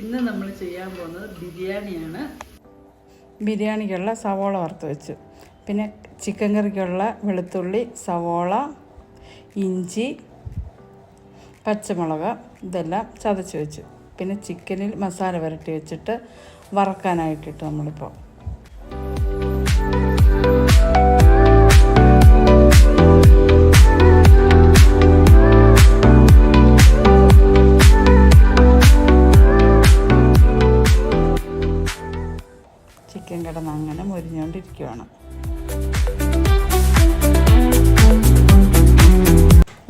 ഇന്ന് നമ്മൾ ചെയ്യാൻ പോകുന്നത് ബിരിയാണിയാണ്. ബിരിയാണിക്കുള്ള സവോള വറുത്ത് വെച്ചു. പിന്നെ ചിക്കൻ കറിക്കുള്ള വെളുത്തുള്ളി, സവോള, ഇഞ്ചി, പച്ചമുളക് ഇതെല്ലാം ചതച്ച് വെച്ചു. പിന്നെ ചിക്കനിൽ മസാല പുരട്ടി വെച്ചിട്ട് വറക്കാനായിട്ടിട്ട് നമ്മളിപ്പോൾ ചിക്കൻ കിടന്ന് അങ്ങനെ മൊരിഞ്ഞുകൊണ്ടിരിക്കുകയാണ്.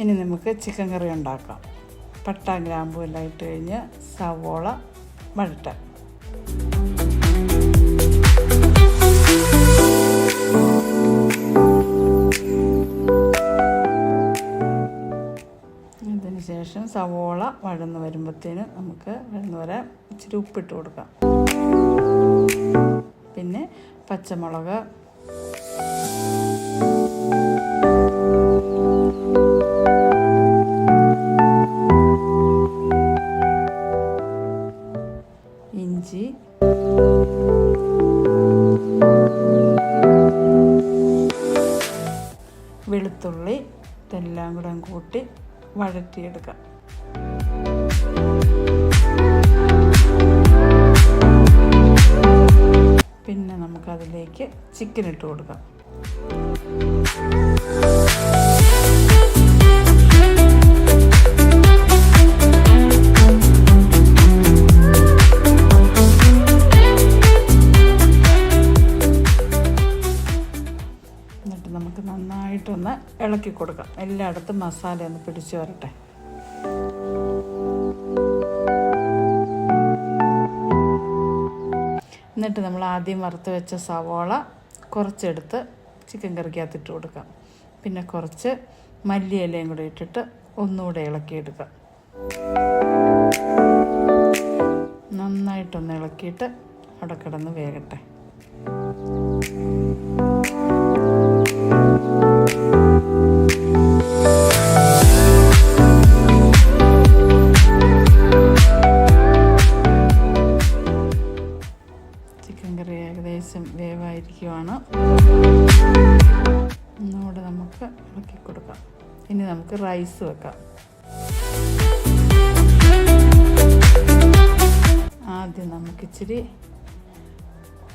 ഇനി നമുക്ക് ചിക്കൻ കറി ഉണ്ടാക്കാം. പട്ട, ഗ്രാമ്പൂ എല്ലാം ഇട്ട് കഴിഞ്ഞ് സവോള വഴറ്റാം. ഇതിന് ശേഷം സവോള വഴന്ന് വരുമ്പോഴത്തേന് നമുക്ക് വഴന്ന് വരാൻ ഇച്ചിരി ഉപ്പിട്ട് കൊടുക്കാം. പിന്നെ പച്ചമുളക്, ഇഞ്ചി, വെളുത്തുള്ളി ഇതെല്ലാം കൂടെ കൂട്ടി വഴറ്റിയെടുക്കാം. പിന്നെ നമുക്കതിലേക്ക് ചിക്കൻ ഇട്ട് കൊടുക്കാം. എന്നിട്ട് നമുക്ക് നന്നായിട്ടൊന്ന് ഇളക്കി കൊടുക്കാം. എല്ലായിടത്തും മസാല ഒന്ന് പിടിച്ചു വരട്ടെ. എന്നിട്ട് നമ്മൾ ആദ്യം വറുത്ത് വെച്ച സവോള കുറച്ചെടുത്ത് ചിക്കൻ കറിക്കകത്തിട്ട് കൊടുക്കാം. പിന്നെ കുറച്ച് മല്ലിയിലയും കൂടെ ഇട്ടിട്ട് ഒന്നുകൂടെ ഇളക്കിയെടുക്കാം. നന്നായിട്ടൊന്ന് ഇളക്കിയിട്ട് അവിടെ കിടന്ന് വേകട്ടെ. ചിക്കൻ കറി ഏകദേശം വേവായിരിക്കുവാണ്. ഒന്നുകൂടെ നമുക്ക് ഇളക്കി കൊടുക്കാം. ഇനി നമുക്ക് റൈസ് വെക്കാം. ആദ്യം നമുക്കിച്ചിരി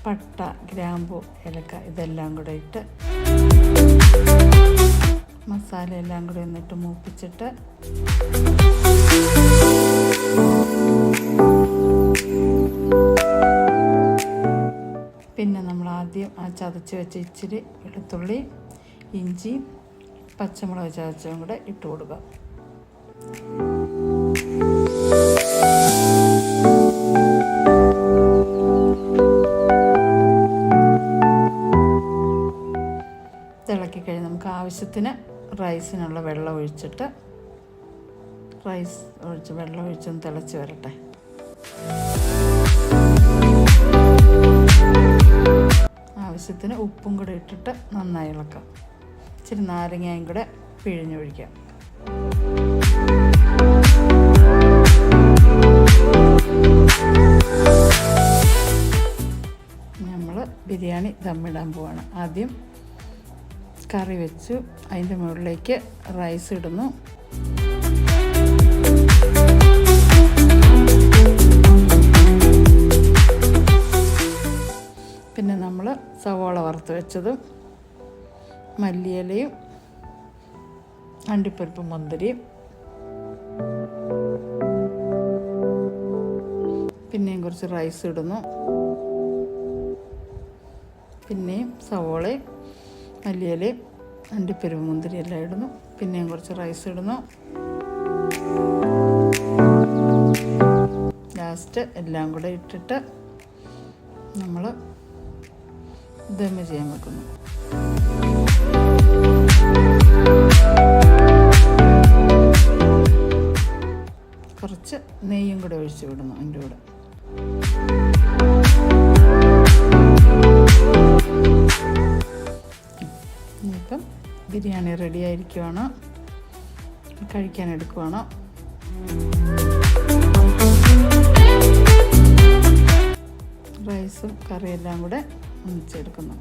പട്ട, ഗ്രാമ്പൂ, ഏലക്ക ഇതെല്ലാം കൂടെ ഇട്ട് മസാല എല്ലാം കൂടെ എന്നിട്ട് മൂപ്പിച്ചിട്ട് പിന്നെ നമ്മൾ ആദ്യം ആ ചതച്ച് വെച്ച് ഇച്ചിരി വെളുത്തുള്ളി, ഇഞ്ചി, പച്ചമുളക് ചതച്ചും കൂടെ ഇട്ട് കൊടുക്കുക. തിളക്കി കഴിഞ്ഞ് നമുക്ക് ആവശ്യത്തിന് റൈസിനുള്ള വെള്ളം ഒഴിച്ചിട്ട് വെള്ളം ഒഴിച്ചൊന്ന് തിളച്ച് വരട്ടെ. ആവശ്യത്തിന് ഉപ്പും കൂടെ ഇട്ടിട്ട് നന്നായി ഇളക്കാം. ഇച്ചിരി നാരങ്ങയും കൂടെ പിഴിഞ്ഞൊഴിക്കാം. നമ്മൾ ബിരിയാണി ദമ്മിടാൻ പോവാണ്. ആദ്യം കറി വെച്ചു, അതിൻ്റെ മുകളിലേക്ക് റൈസ് ഇടുന്നു. പിന്നെ നമ്മൾ സവോള വറുത്ത് വെച്ചതും മല്ലിയിലയും അണ്ടിപ്പരിപ്പും മുന്തിരിയും പിന്നെയും കുറച്ച് റൈസ് ഇടുന്നു. പിന്നെയും സവോളയും മല്ലിയിലയും അണ്ടിപ്പരിപ്പും മുന്തിരി എല്ലാം ഇടുന്നു. പിന്നെയും കുറച്ച് റൈസ് ഇടുന്നു. ലാസ്റ്റ് എല്ലാം കൂടെ ഇട്ടിട്ട് നമ്മൾ ദം ചെയ്യാൻ വെക്കുന്നു. കുറച്ച് നെയ്യും കൂടെ ഒഴിച്ച് വിടുന്നു അതിൻ്റെ കൂടെ. ഇനിയിപ്പം ബിരിയാണി റെഡി ആയിരിക്കുവാണ്. കഴിക്കാൻ എടുക്കുവാണ്. സ്പൈസസും കറിയെല്ലാം കൂടെ ഒന്നിച്ചെടുക്കുന്നു.